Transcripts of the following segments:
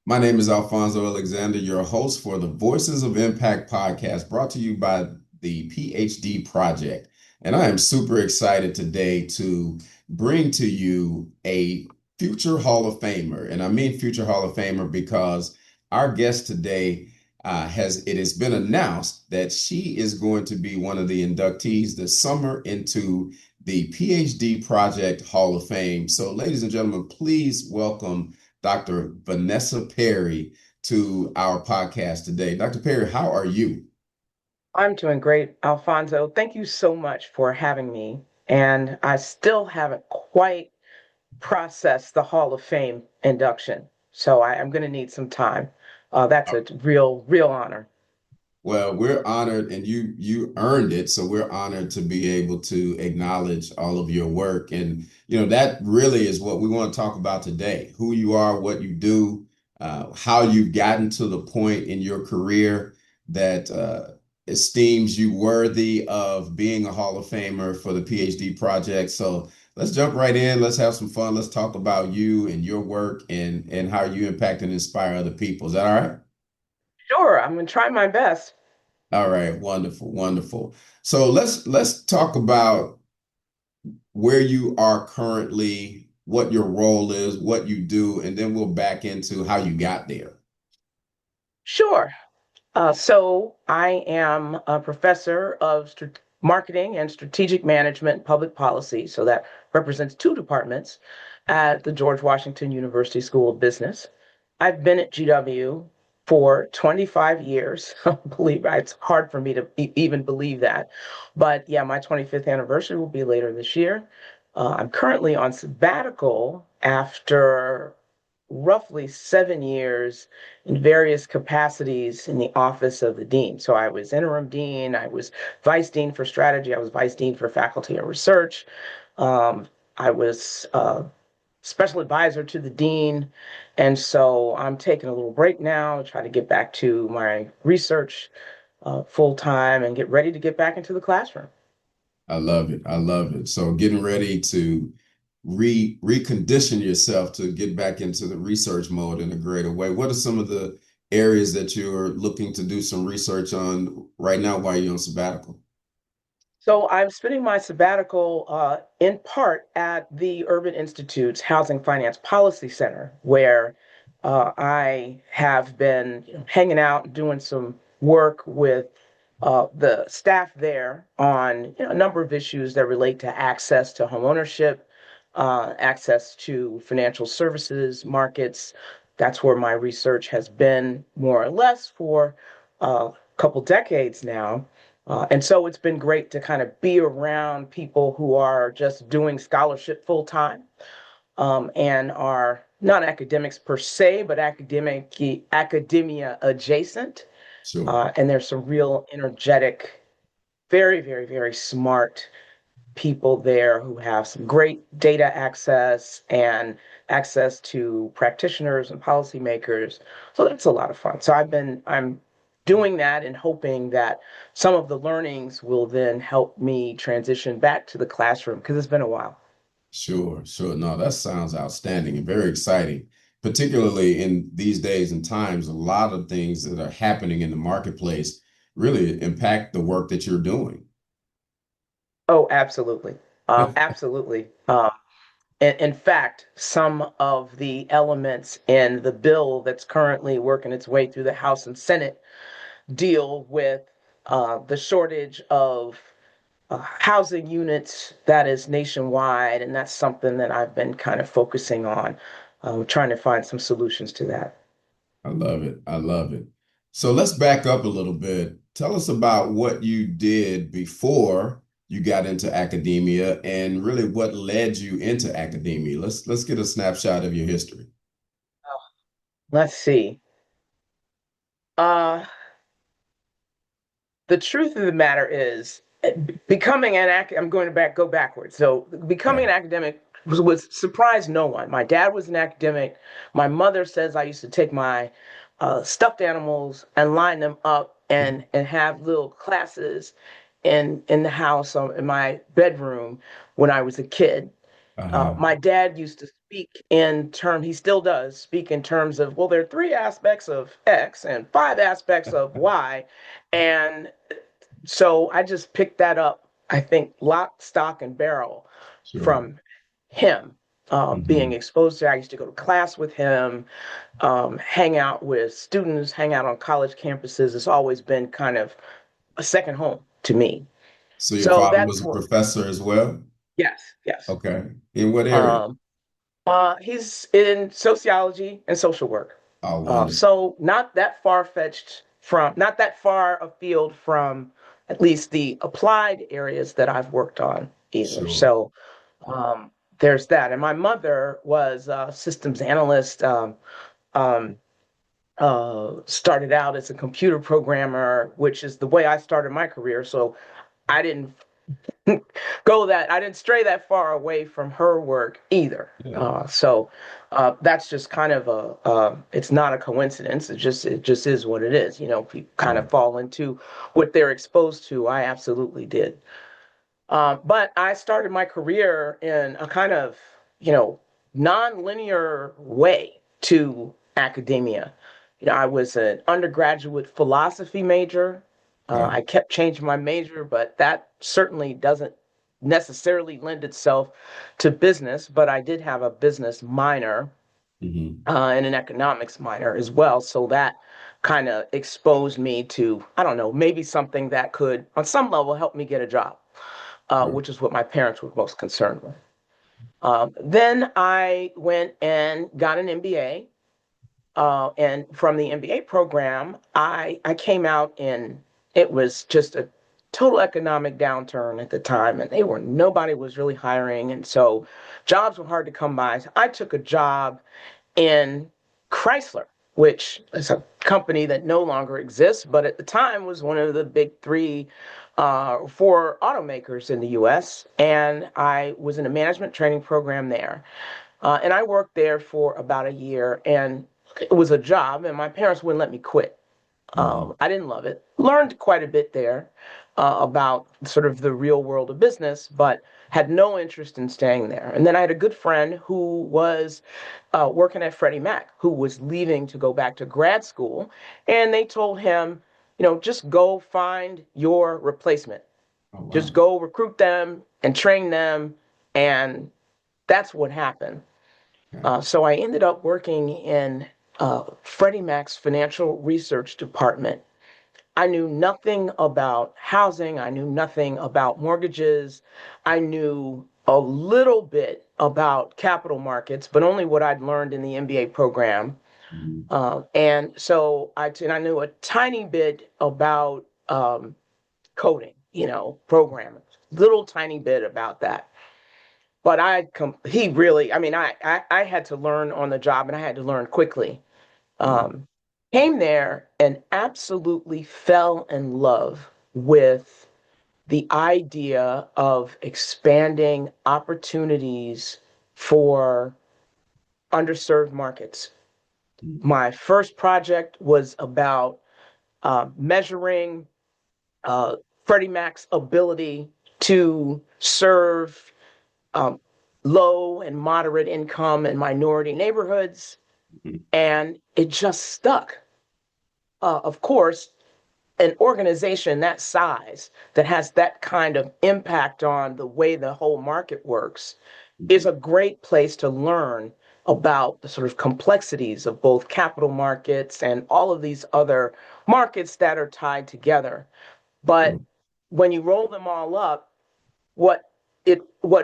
My name is Alfonso Alexander, your host for the Voices of Impact podcast, brought to you by the Ph.D. Project. And I am super excited today to bring to you a future Hall of Famer. And I mean future Hall of Famer because our guest today has been announced that she is going to be one of the inductees this summer into the Ph.D. Project Hall of Fame. So, ladies and gentlemen, please welcome Dr. Vanessa Perry to our podcast today. Dr. Perry, how are you? I'm doing great, Alfonso. Thank you so much for having me. And I still haven't quite processed the Hall of Fame induction. So I'm going to need some time. That's a real honor. Well, we're honored and you earned it. So we're honored to be able to acknowledge all of your work. And that really is what we want to talk about today. Who you are, what you do, how you've gotten to the point in your career that esteems you worthy of being a Hall of Famer for the PhD project. So let's jump right in. Let's have some fun. Let's talk about you and your work and how you impact and inspire other people. Is that all right? Sure, I'm going to try my best. All right, wonderful, wonderful. So let's talk about where you are currently, what your role is, what you do, and then we'll back into how you got there. Sure. So I am a professor of marketing and strategic management and public policy. So that represents two departments at the George Washington University School of Business. I've been at GW for 25 years. It's hard for me to even believe that. But yeah, my 25th anniversary will be later this year. I'm currently on sabbatical after roughly 7 years in various capacities in the office of the dean. So I was interim dean, I was vice dean for strategy, I was vice dean for faculty and research. I was special advisor to the dean. And so I'm taking a little break now, try to get back to my research full time and get ready to get back into the classroom. I love it. I love it. So getting ready to recondition yourself to get back into the research mode in a greater way. What are some of the areas that you're looking to do some research on right now while you're on sabbatical? So I'm spending my sabbatical in part at the Urban Institute's Housing Finance Policy Center, where I have been hanging out, doing some work with the staff there on a number of issues that relate to access to homeownership, access to financial services markets. That's where my research has been more or less for a couple decades now. And so it's been great to kind of be around people who are just doing scholarship full time and are not academics per se, but academia adjacent. Sure. And there's some real energetic, very smart people there who have some great data access and access to practitioners and policymakers. So that's a lot of fun. So I'm doing that and hoping that some of the learnings will then help me transition back to the classroom because it's been a while. Sure, sure. No, that sounds outstanding and very exciting, particularly in these days and times. A lot of things that are happening in the marketplace really impact the work that you're doing. Oh, absolutely. Absolutely. In fact, some of the elements in the bill that's currently working its way through the House and Senate deal with the shortage of housing units that is nationwide. And that's something that I've been kind of focusing on, trying to find some solutions to that. I love it. I love it. So let's back up a little bit. Tell us about what you did before you got into academia and really what led you into academia. Let's get a snapshot of your history. Let's see. Uh, the truth of the matter is, becoming an academic, I'm going to go backwards. So becoming Okay. an academic was surprised no one. My dad was an academic. My mother says I used to take my stuffed animals and line them up and have little classes in the house in my bedroom when I was a kid. Uh-huh. My dad used to he still does speak in terms of, well, there are three aspects of X and five aspects of Y. And so I just picked that up, I think, lock, stock, and barrel Sure. from him. Being Hmm. exposed to, I used to go to class with him, hang out with students, hang out on college campuses. It's always been kind of a second home to me. So your So father that's was a what, professor as well? yes, yes. Okay. In what area? Um, he's in sociology and social work. Oh, wonderful. So not that far afield from at least the applied areas that I've worked on either. Sure. So um, there's that. And my mother was a systems analyst, um, started out as a computer programmer, which is the way I started my career. So I didn't I didn't stray that far away from her work either. Yeah. That's just kind of it's not a coincidence. It just is what it is. You know, people kind of Sure. fall into what they're exposed to. I absolutely did. But I started my career in a kind of, you know, non-linear way to academia. You know, I was an undergraduate philosophy major. Okay. I kept changing my major, but that certainly doesn't necessarily lend itself to business. But I did have a business minor Hmm. and an economics minor as well. So that kind of exposed me to, I don't know, maybe something that could, on some level, help me get a job, Sure. which is what my parents were most concerned with. Then I went and got an MBA. And from the MBA program, I came out in, it was just a total economic downturn at the time, and nobody was really hiring. And so jobs were hard to come by. So I took a job in Chrysler, which is a company that no longer exists, but at the time was one of the big three, four automakers in the US. And I was in a management training program there. And I worked there for about a year, and it was a job, and my parents wouldn't let me quit. Hmm. I didn't love it. Learned quite a bit there about sort of the real world of business, but had no interest in staying there. And then I had a good friend who was working at Freddie Mac, who was leaving to go back to grad school. And they told him, you know, just go find your replacement. Oh, Just wow. go recruit them and train them. And that's what happened. Okay. So I ended up working in Freddie Mac's financial research department. I knew nothing about housing. I knew nothing about mortgages. I knew a little bit about capital markets, but only what I'd learned in the MBA program. Mhm. And I knew a tiny bit about coding, you know, programming, little tiny bit about that. But he really, I mean, I had to learn on the job, and I had to learn quickly. Sure. Um, Came there and absolutely fell in love with the idea of expanding opportunities for underserved markets. Mhm. My first project was about measuring uh, Freddie Mac's ability to serve um, low and moderate income and minority neighborhoods, Mhm. and it just stuck. Of course, an organization that size that has that kind of impact on the way the whole market works is Mhm. a great place to learn about the sort of complexities of both capital markets and all of these other markets that are tied together. But Sure. when you roll them all up, what it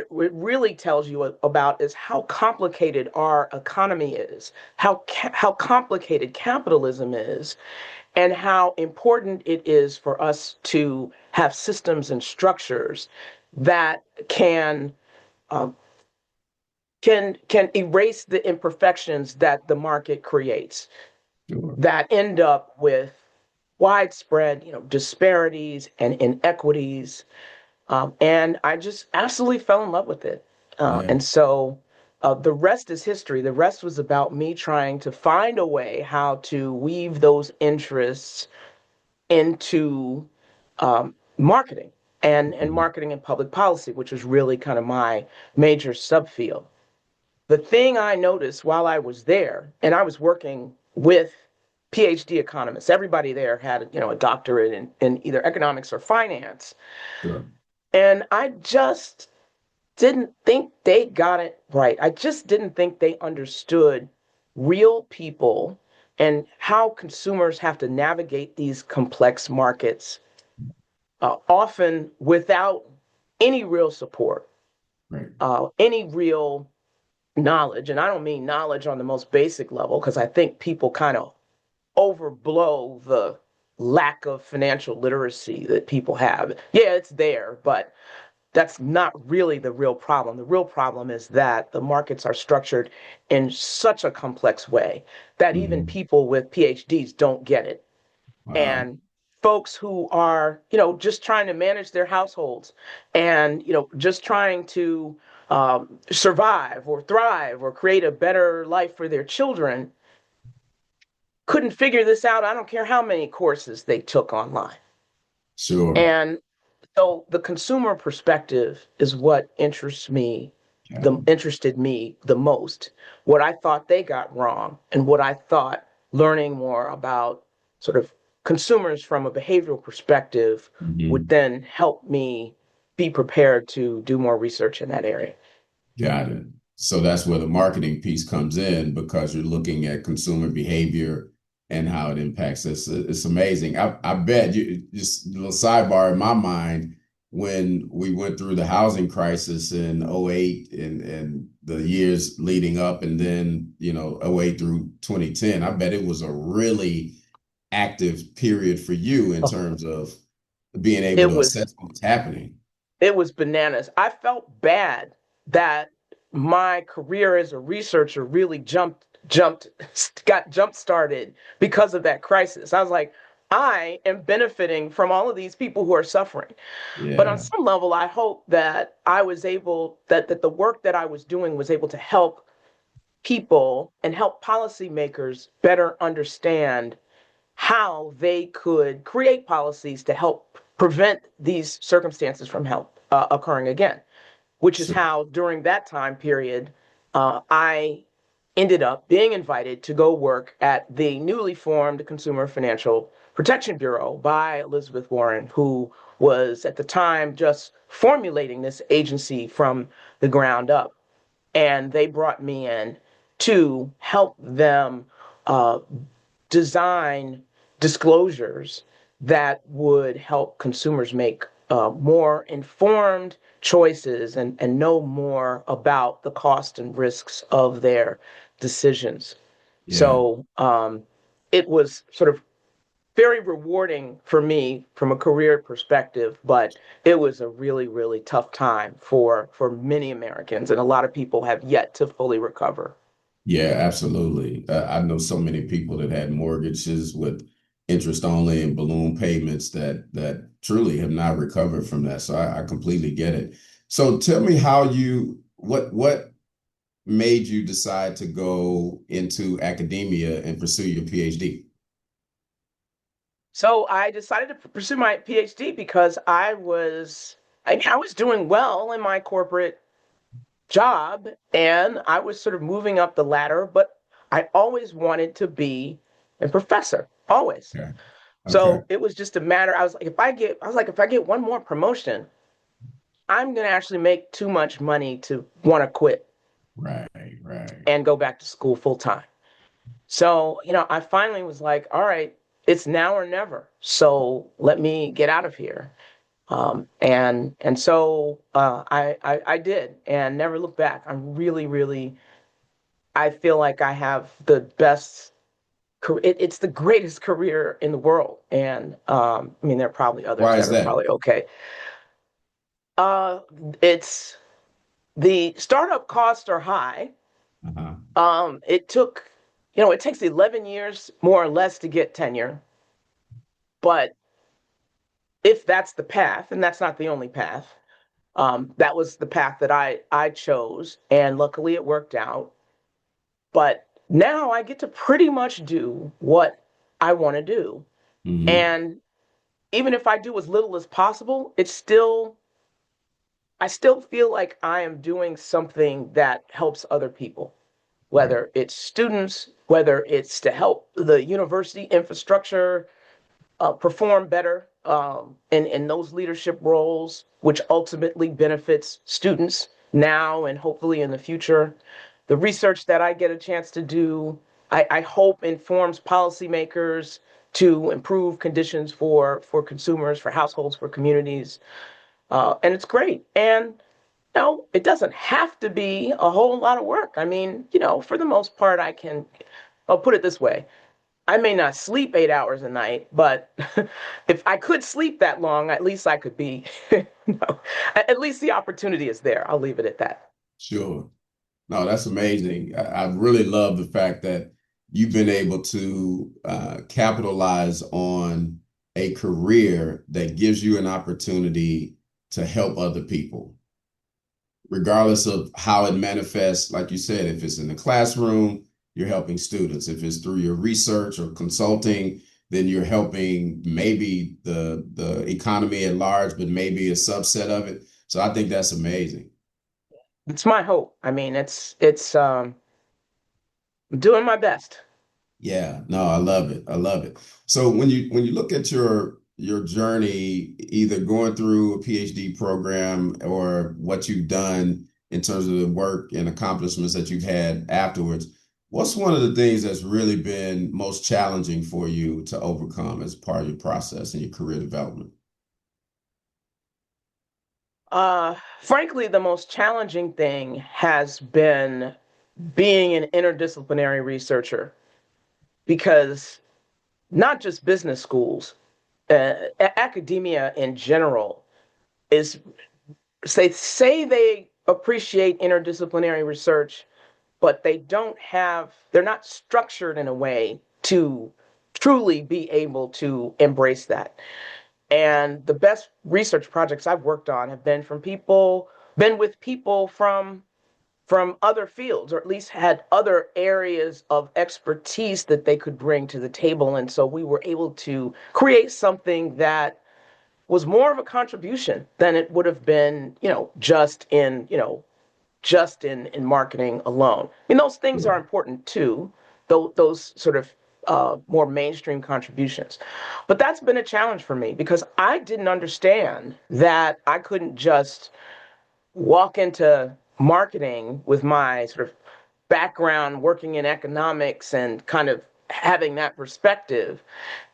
really tells you about is how complicated our economy is, how complicated capitalism is, and how important it is for us to have systems and structures that um, can erase the imperfections that the market creates Sure. that end up with widespread, you know, disparities and inequities. And I just absolutely fell in love with it. Yeah. And so the rest is history. The rest was about me trying to find a way how to weave those interests into marketing and Mhm. marketing and public policy, which was really kind of my major subfield. the thing I noticed while I was there, and I was working with Ph.D. economists, everybody there had, a doctorate in either economics or finance. Sure. And I just didn't think they got it right. I just didn't think they understood real people and how consumers have to navigate these complex markets, often without any real support, Right. any real knowledge. And I don't mean knowledge on the most basic level, because I think people kind of overblow the lack of financial literacy that people have. Yeah, it's there, but that's not really the real problem. The real problem is that the markets are structured in such a complex way that even Hmm. people with PhDs don't get it. Wow. And folks who are, just trying to manage their households and, just trying to survive or thrive or create a better life for their children couldn't figure this out. I don't care how many courses they took online. Sure. And so the consumer perspective is what Okay. interested me the most. What I thought they got wrong, and what I thought learning more about sort of consumers from a behavioral perspective would Hmm. then help me be prepared to do more research in that area. Got it. So that's where the marketing piece comes in because you're looking at consumer behavior and how it impacts us. It's amazing. I bet you just a little sidebar in my mind when we went through the housing crisis in '08 and the years leading up and then, '08 through 2010, I bet it was a really active period for you in Oh, terms of being able it to was assess what's happening. it was bananas. I felt bad that my career as a researcher really got jump started because of that crisis. I was like, I am benefiting from all of these people who are suffering. But on Yeah. some level, I hope that that the work that I was doing was able to help people and help policymakers better understand how they could create policies to help prevent these circumstances from occurring again, which is So, how during that time period, I ended up being invited to go work at the newly formed Consumer Financial Protection Bureau by Elizabeth Warren, who was at the time just formulating this agency from the ground up. And they brought me in to help them uh, design disclosures that would help consumers make more informed choices and know more about the cost and risks of their decisions. yeah. So it was sort of very rewarding for me from a career perspective, but it was a really, really tough time for many Americans, and a lot of people have yet to fully recover. Yeah, absolutely. I know so many people that had mortgages with interest only and balloon payments that truly have not recovered from that. So I completely get it. So tell me how what made you decide to go into academia and pursue your PhD? So I decided to pursue my PhD because I was doing well in my corporate job and I was sort of moving up the ladder, but I always wanted to be a professor, always. Okay. Okay. So it was just a matter. If I get one more promotion, I'm going to actually make too much money to want to quit Right, right. and go back to school full time. So, I finally was like, all right, it's now or never. So let me get out of here. And so I did and never looked back. I'm really, really, I feel like I have the best career. It's the greatest career in the world. And I mean, there are probably others Why that is are that? probably okay. Uh, it's the startup costs are high. Uh-huh. It took, it takes 11 years more or less to get tenure. But if that's the path, and that's not the only path, that was the path that I chose, and luckily it worked out. But now I get to pretty much do what I want to do, Hmm. and even if I do as little as possible, it's still I still feel like I am doing something that helps other people, Right. whether it's students, whether it's to help the university infrastructure perform better in those leadership roles, which ultimately benefits students now and hopefully in the future. The research that I get a chance to do, I hope informs policymakers to improve conditions for consumers, for households, for communities. And it's great. And no, it doesn't have to be a whole lot of work. I mean, for the most part, I'll put it this way. I may not sleep 8 hours a night, but if I could sleep that long, at least I could be, at least the opportunity is there. I'll leave it at that. Sure. No, that's amazing. I really love the fact that you've been able to capitalize on a career that gives you an opportunity to help other people, regardless of how it manifests. Like you said, if it's in the classroom, you're helping students. If it's through your research or consulting, then you're helping maybe the economy at large, but maybe a subset of it. So I think that's amazing. It's my hope. I mean, it's I'm doing my best. Yeah, no, I love it. I love it. So when you look at your journey, either going through a PhD program or what you've done in terms of the work and accomplishments that you've had afterwards, what's one of the things that's really been most challenging for you to overcome as part of your process and your career development? Frankly, the most challenging thing has been being an interdisciplinary researcher because not just business schools, academia in general is say they appreciate interdisciplinary research, but they're not structured in a way to truly be able to embrace that. And the best research projects I've worked on have been with people from other fields, or at least had other areas of expertise that they could bring to the table. And so we were able to create something that was more of a contribution than it would have been, just in marketing alone. I mean, those things are Sure. important too, those sort of more mainstream contributions. But that's been a challenge for me because I didn't understand that I couldn't just walk into marketing with my sort of background working in economics and kind of having that perspective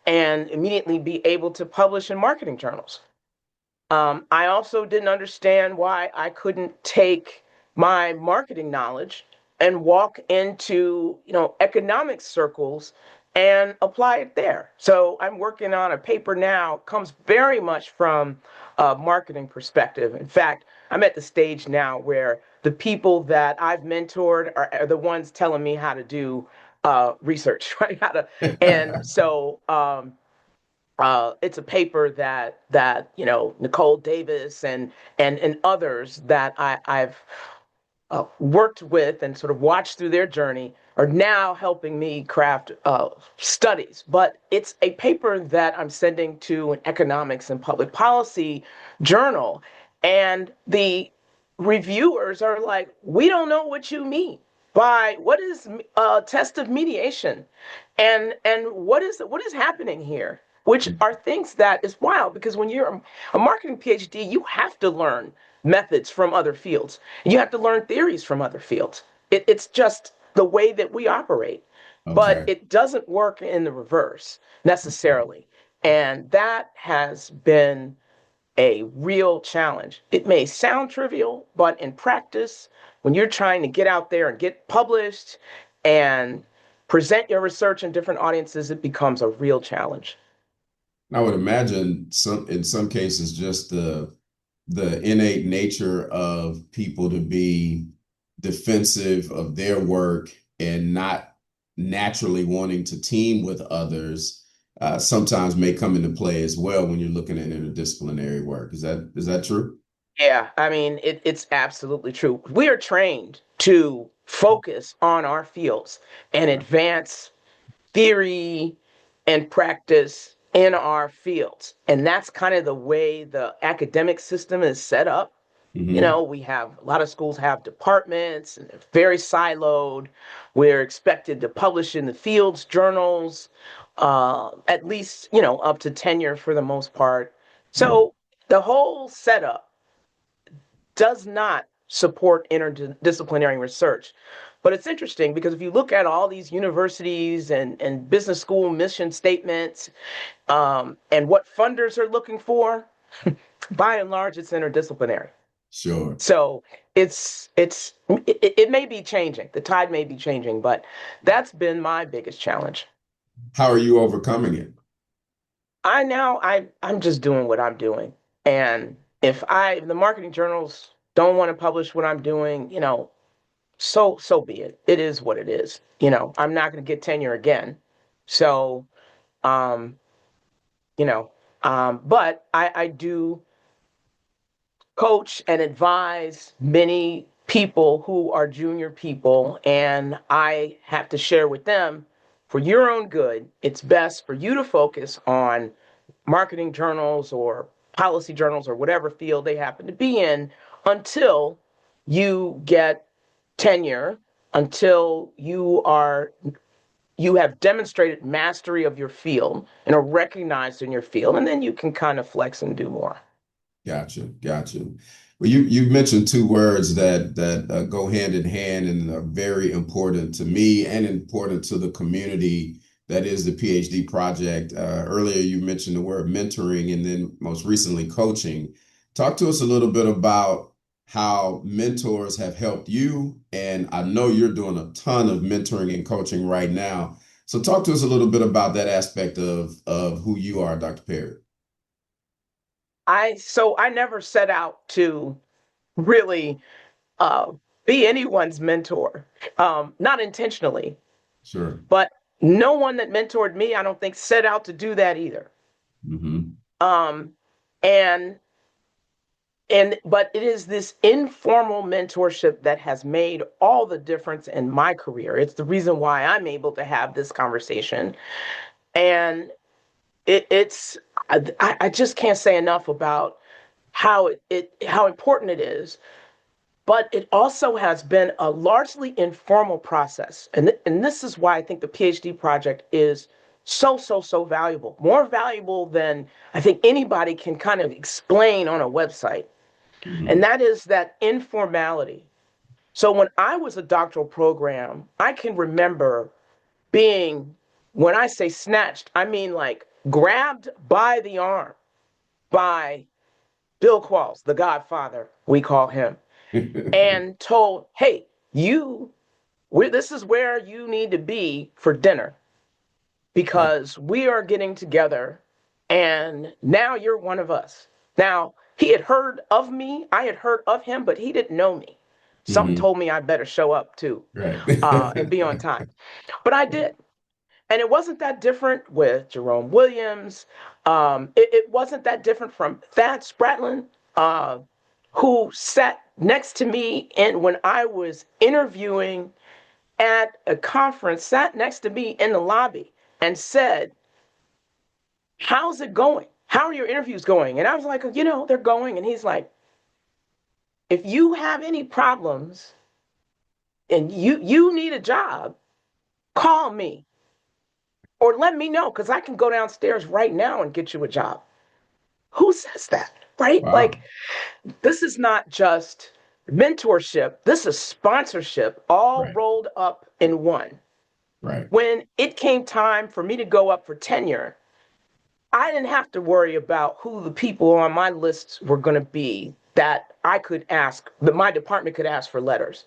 and immediately be able to publish in marketing journals. I also didn't understand why I couldn't take my marketing knowledge and walk into, economic circles and apply it there. So I'm working on a paper now, comes very much from a marketing perspective. In fact, I'm at the stage now where the people that I've mentored are the ones telling me how to do research, right? And so it's a paper that Nicole Davis and others that I've worked with and sort of watched through their journey are now helping me craft studies. But it's a paper that I'm sending to an economics and public policy journal, and the reviewers are like, "We don't know what you mean by what is a test of mediation, and what is happening here." Which are things that is wild because when you're a marketing PhD, you have to learn methods from other fields. You have to learn theories from other fields. It's just the way that we operate, but Okay. it doesn't work in the reverse necessarily. And that has been a real challenge. It may sound trivial, but in practice, when you're trying to get out there and get published and present your research in different audiences, it becomes a real challenge. I would imagine in some cases just the innate nature of people to be defensive of their work and not naturally wanting to team with others sometimes may come into play as well when you're looking at interdisciplinary work. Is that true? Yeah, I mean, it's absolutely true. We are trained to focus on our fields and advance theory and practice in our fields. And that's kind of the way the academic system is set up. Hmm. We have a lot of schools have departments and they're very siloed. We're expected to publish in the fields journals, at least, up to tenure for the most part. Right. So the whole setup does not support interdisciplinary research. But it's interesting because if you look at all these universities and business school mission statements, and what funders are looking for, by and large, it's interdisciplinary. Sure. So it may be changing. The tide may be changing, but that's been my biggest challenge. How are you overcoming it? I'm just doing what I'm doing. And if the marketing journals don't want to publish what I'm doing, so be it. It is what it is. I'm not going to get tenure again. So, um, but I do coach and advise many people who are junior people, and I have to share with them, for your own good, it's best for you to focus on marketing journals or policy journals or whatever field they happen to be in until you get tenure, until you have demonstrated mastery of your field and are recognized in your field, and then you can kind of flex and do more. Gotcha, gotcha. Well, you mentioned two words that go hand in hand and are very important to me and important to the community. That is the PhD project. Earlier, you mentioned the word mentoring, and then most recently, coaching. Talk to us a little bit about how mentors have helped you, and I know you're doing a ton of mentoring and coaching right now. So, talk to us a little bit about that aspect of who you are, Dr. Perry. I never set out to really uh, be anyone's mentor, not intentionally, Sure. but no one that mentored me, I don't think, set out to do that either. Hmm. Um, and but it is this informal mentorship that has made all the difference in my career. It's the reason why I'm able to have this conversation, and it's I just can't say enough about how important it is. But it also has been a largely informal process. And this is why I think the PhD project is so valuable, more valuable than I think anybody can kind of explain on a website. And Hmm. that is that informality. So when I was a doctoral program, I can remember being, when I say snatched, I mean like grabbed by the arm by Bill Qualls, the Godfather, we call him, and told, hey, this is where you need to be for dinner Right. because we are getting together and now you're one of us. Now, he had heard of me, I had heard of him, but he didn't know me. Something Hmm. told me I better show up too, Right. and be on time. But I did. And it wasn't that different with Jerome Williams. It wasn't that different from Thad Spratlin, uh, who sat next to me and when I was interviewing at a conference, sat next to me in the lobby and said, how's it going? How are your interviews going? And I was like, they're going. And he's like, if you have any problems and you need a job, call me or let me know because I can go downstairs right now and get you a job. Who says that? Right? Like, Wow. this is not just mentorship, this is sponsorship all Right. rolled up in one. Right. When it came time for me to go up for tenure, I didn't have to worry about who the people on my list were going to be that I could ask, that my department could ask for letters.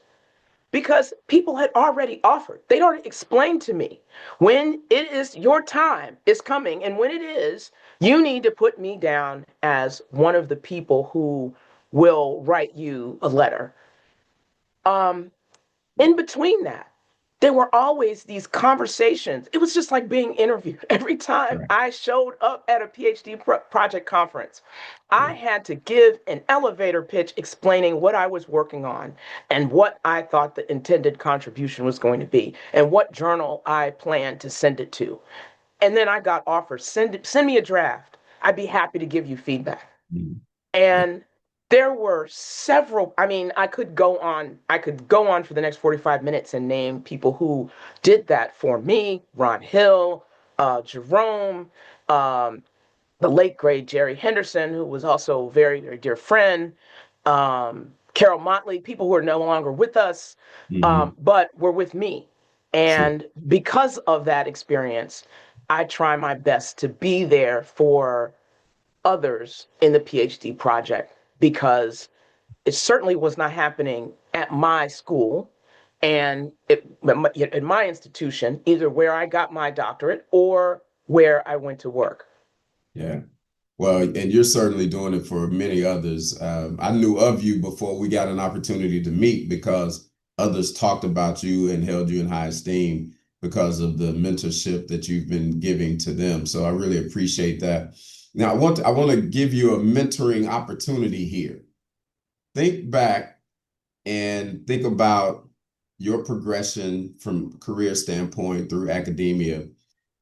Because people had already offered. They'd already explained to me when it is your time is coming, and when it is, you need to put me down as one of the people who will write you a letter. Um, in between that, there were always these conversations. It was just like being interviewed. Every time Right. I showed up at a PhD project conference, I Right. had to give an elevator pitch explaining what I was working on and what I thought the intended contribution was going to be and what journal I planned to send it to. And then I got offers, send me a draft. I'd be happy to give you feedback. Mhm. And There were several. I mean, I could go on for the next 45 minutes and name people who did that for me. Ron Hill, Jerome, um, the late great Jerry Henderson, who was also a very, very dear friend, Carol Motley, people who are no longer with us, Hmm. but were with me. Sure. And because of that experience, I try my best to be there for others in the PhD project because it certainly was not happening at my school and at my institution, either where I got my doctorate or where I went to work. Yeah. Well, and you're certainly doing it for many others. I knew of you before we got an opportunity to meet because others talked about you and held you in high esteem because of the mentorship that you've been giving to them. So I really appreciate that. Now, I want to give you a mentoring opportunity here. Think back and think about your progression from career standpoint through academia.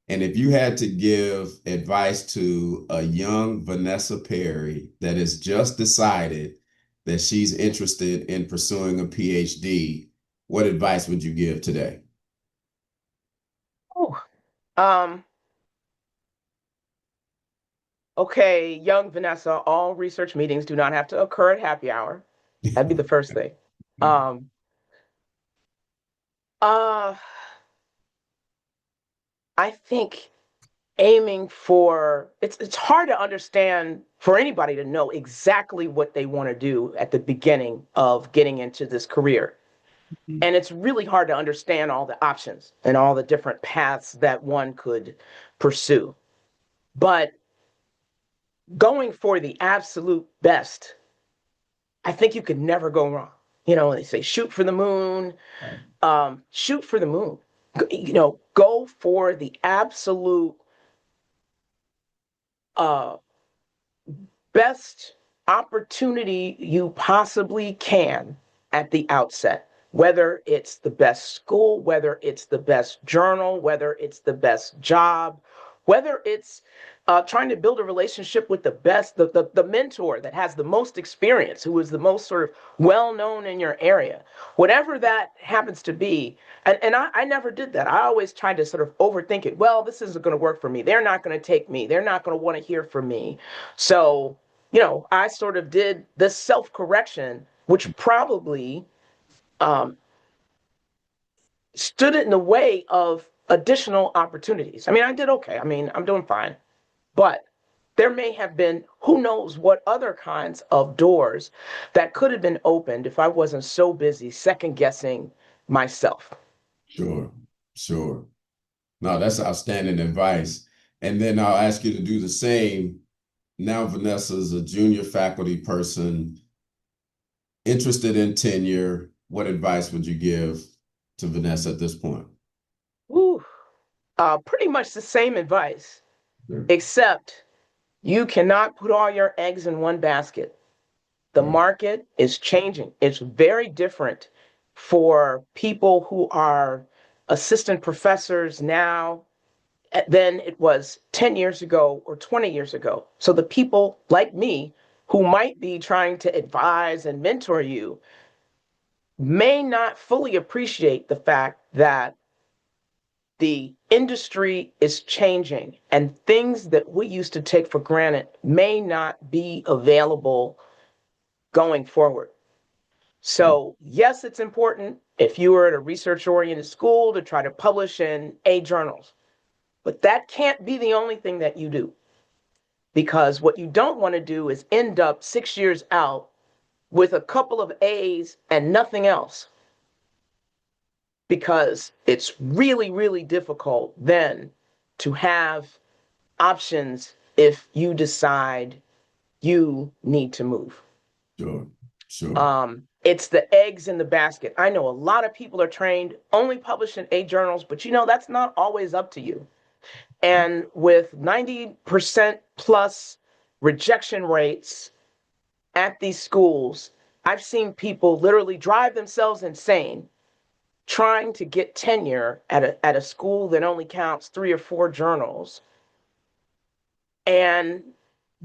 And if you had to give advice to a young Vanessa Perry that has just decided that she's interested in pursuing a PhD, what advice would you give today? Ooh. Um, okay, young Vanessa, all research meetings do not have to occur at happy hour. That'd be the first thing. Um, uh, I think aiming for it's hard to understand for anybody to know exactly what they want to do at the beginning of getting into this career. And it's really hard to understand all the options and all the different paths that one could pursue. But going for the absolute best, I think you could never go wrong. You know, they say shoot for the moon, shoot for the moon. You know, go for the absolute uh, best opportunity you possibly can at the outset, whether it's the best school, whether it's the best journal, whether it's the best job, whether it's trying to build a relationship with the best, the mentor that has the most experience, who is the most sort of well known in your area, whatever that happens to be. And I never did that. I always tried to sort of overthink it. Well, this isn't going to work for me. They're not going to take me. They're not going to want to hear from me. So, you know, I sort of did this self correction, which probably um, stood in the way of additional opportunities. I mean, I did okay. I mean, I'm doing fine. But there may have been who knows what other kinds of doors that could have been opened if I wasn't so busy second guessing myself. Sure, sure. No, that's outstanding advice. And then I'll ask you to do the same. Now, Vanessa's a junior faculty person interested in tenure. What advice would you give to Vanessa at this point? Ooh, pretty much the same advice, Sure. except you cannot put all your eggs in one basket. The Right. market is changing. It's very different for people who are assistant professors now than it was 10 years ago or 20 years ago. So the people like me who might be trying to advise and mentor you may not fully appreciate the fact that the industry is changing and things that we used to take for granted may not be available going forward. So, yes, it's important if you are at a research oriented school to try to publish in A journals, but that can't be the only thing that you do because what you don't want to do is end up 6 years out with a couple of A's and nothing else because it's really, really difficult then to have options if you decide you need to move. Sure, sure. It's the eggs in the basket. I know a lot of people are trained only publish in A journals, but you know, that's not always up to you. And with 90% plus rejection rates at these schools, I've seen people literally drive themselves insane trying to get tenure at a school that only counts 3 or 4 journals and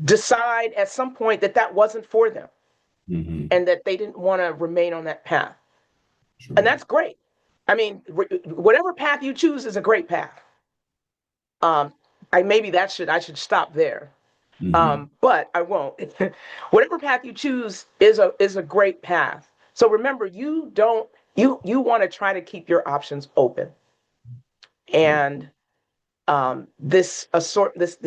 decide at some point that that wasn't for them. Hmm. and that they didn't want to remain on that path. And Sure. that's great. I mean, whatever path you choose is a great path. Um, I should stop there. Hmm. But I won't. Whatever path you choose is a great path. So remember, you want to try to keep your options open. Sure. And this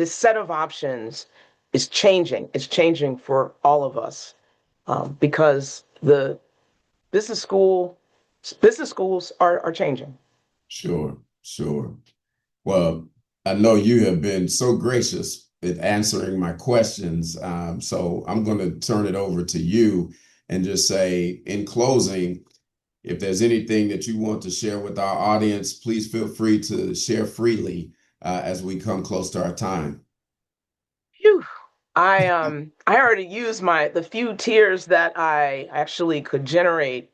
set of options is changing. It's changing for all of us, because the business school business schools are changing. Sure. Sure. Well, I know you have been so gracious with answering my questions. So I'm going to turn it over to you and just say, in closing, if there's anything that you want to share with our audience, please feel free to share freely as we come close to our time. Phew. I already used the few tears that I actually could generate,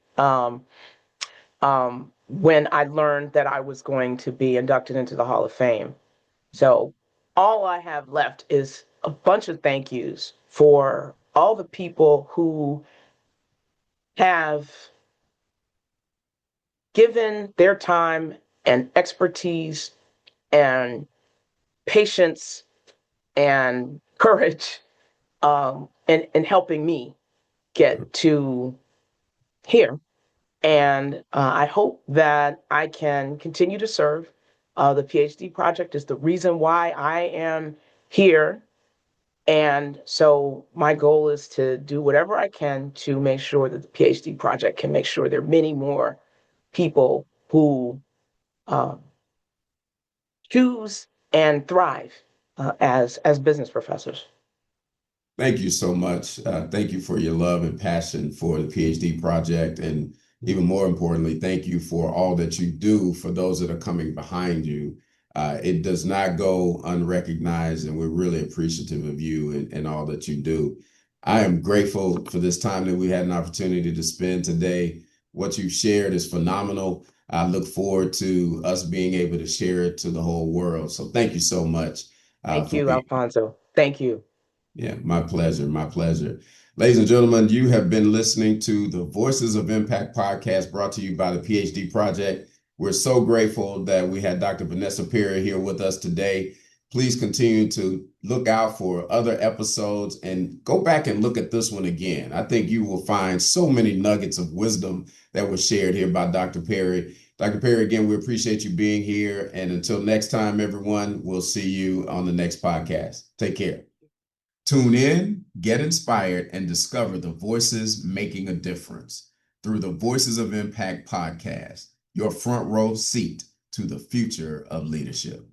when I learned that I was going to be inducted into the Hall of Fame. So all I have left is a bunch of thank yous for all the people who have given their time and expertise and patience and courage, in helping me get to here. And I hope that I can continue to serve. The PhD project is the reason why I am here. And so my goal is to do whatever I can to make sure that the PhD project can make sure there are many more people who uh, choose and thrive as business professors. Thank you so much. Thank you for your love and passion for the PhD project. And even more importantly, thank you for all that you do for those that are coming behind you. It does not go unrecognized, and we're really appreciative of you and all that you do. I am grateful for this time that we had an opportunity to spend today. What you've shared is phenomenal. I look forward to us being able to share it to the whole world. So thank you so much Thank for you, being. Alfonso. Thank you. Yeah, my pleasure. My pleasure. Ladies and gentlemen, you have been listening to the Voices of Impact podcast brought to you by the PhD Project. We're so grateful that we had Dr. Vanessa Perry here with us today. Please continue to look out for other episodes and go back and look at this one again. I think you will find so many nuggets of wisdom that were shared here by Dr. Perry. Dr. Perry, again, we appreciate you being here. And until next time, everyone, we'll see you on the next podcast. Take care. Tune in, get inspired, and discover the voices making a difference through the Voices of Impact podcast, your front row seat to the future of leadership.